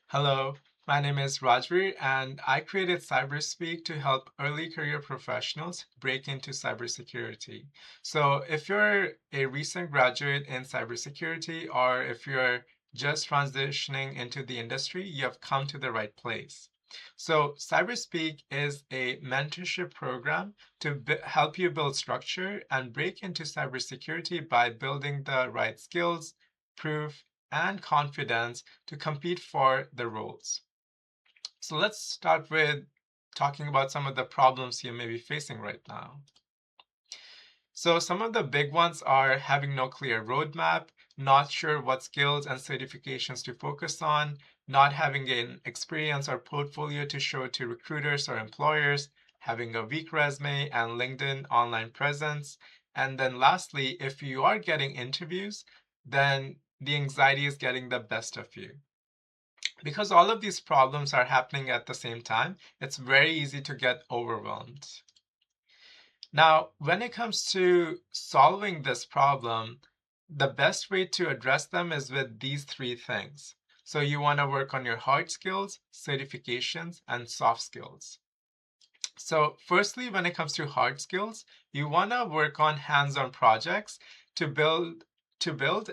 Hello, my name is Rajveer, and I created Cyberspeak to help early career professionals break into cybersecurity. So, if you're a recent graduate in cybersecurity or if you're just transitioning into the industry, you have come to the right place. So, Cyberspeak is a mentorship program to help you build structure and break into cybersecurity by building the right skills, proof, and confidence to compete for the roles. So let's start with talking about some of the problems you may be facing right now. So some of the big ones are having no clear roadmap, not sure what skills and certifications to focus on, not having an experience or portfolio to show to recruiters or employers, having a weak resume and LinkedIn online presence. And then lastly, if you are getting interviews, then the anxiety is getting the best of you. Because all of these problems are happening at the same time, it's very easy to get overwhelmed. Now, when it comes to solving this problem, the best way to address them is with these three things. So you want to work on your hard skills, certifications, and soft skills. So firstly, when it comes to hard skills, you want to work on hands-on projects to build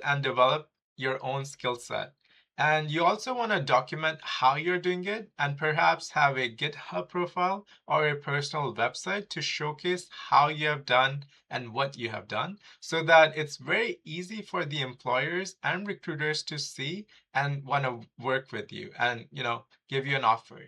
and develop your own skill set. And you also want to document how you're doing it and perhaps have a GitHub profile or a personal website to showcase how you have done and what you have done so that it's very easy for the employers and recruiters to see and want to work with you and, give you an offer.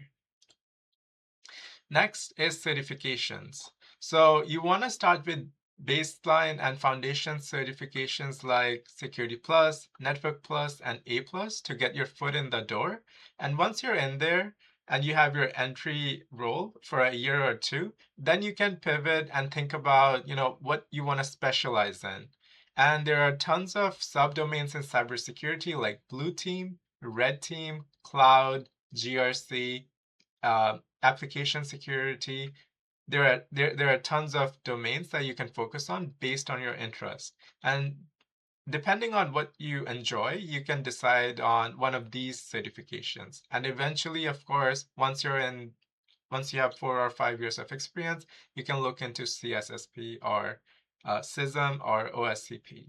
Next is certifications. So you want to start with baseline and foundation certifications like Security Plus, Network Plus, and A Plus to get your foot in the door. And once you're in there and you have your entry role for a year or two, then you can pivot and think about, what you want to specialize in. And there are tons of subdomains in cybersecurity like blue team, red team, cloud, GRC, application security. There are tons of domains that you can focus on based on your interest. And depending on what you enjoy, you can decide on one of these certifications. And eventually, of course, once you have 4 or 5 years of experience, you can look into CSSP or CISM or OSCP.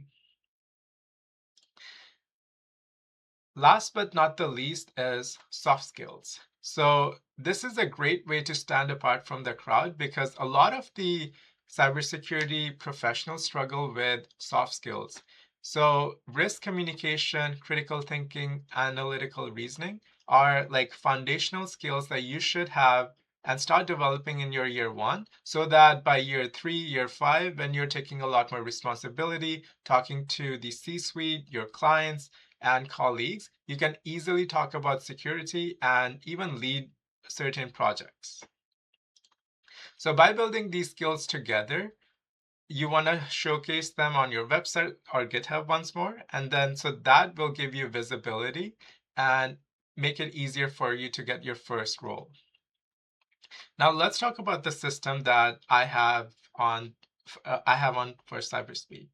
Last but not the least is soft skills. So this is a great way to stand apart from the crowd because a lot of the cybersecurity professionals struggle with soft skills. So risk communication, critical thinking, analytical reasoning are like foundational skills that you should have and start developing in your year one so that by year three, year five, when you're taking a lot more responsibility, talking to the C-suite, your clients, and colleagues, you can easily talk about security and even lead certain projects. So by building these skills together, you want to showcase them on your website or GitHub once more, and then so that will give you visibility and make it easier for you to get your first role. Now let's talk about the system that I have on for Cyberspeak.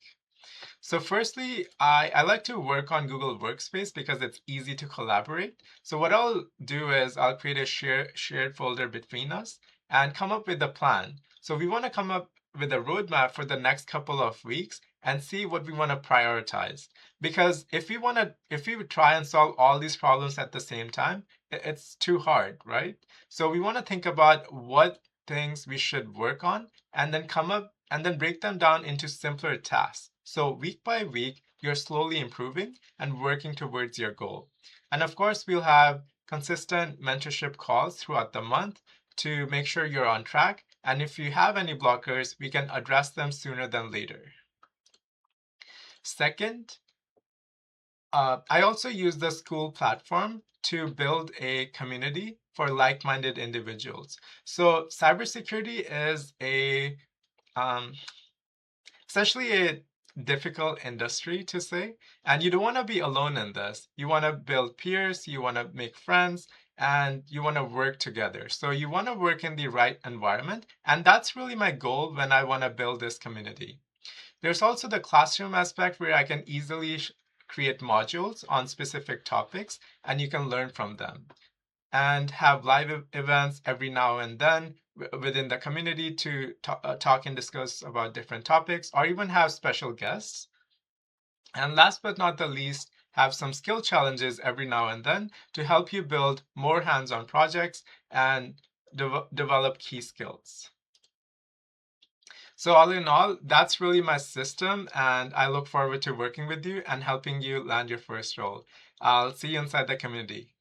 So firstly, I like to work on Google Workspace because it's easy to collaborate. So what I'll do is I'll create a shared folder between us and come up with a plan. So we want to come up with a roadmap for the next couple of weeks and see what we want to prioritize. Because if we try and solve all these problems at the same time, it's too hard, right? So we want to think about what things we should work on and then come up and then break them down into simpler tasks. So week by week, you're slowly improving and working towards your goal. And of course, we'll have consistent mentorship calls throughout the month to make sure you're on track. And if you have any blockers, we can address them sooner than later. Second, I also use the school platform to build a community for like-minded individuals. So cybersecurity is um, essentially a difficult industry to say, and you don't want to be alone in this. You want to build peers, you want to make friends, and you want to work together. So you want to work in the right environment, and that's really my goal when I want to build this community. There's also the classroom aspect where I can easily create modules on specific topics and you can learn from them. And have live events every now and then within the community to talk and discuss about different topics, or even have special guests. And last but not the least, have some skill challenges every now and then to help you build more hands-on projects and develop key skills. So all in all, that's really my system, and I look forward to working with you and helping you land your first role. I'll see you inside the community.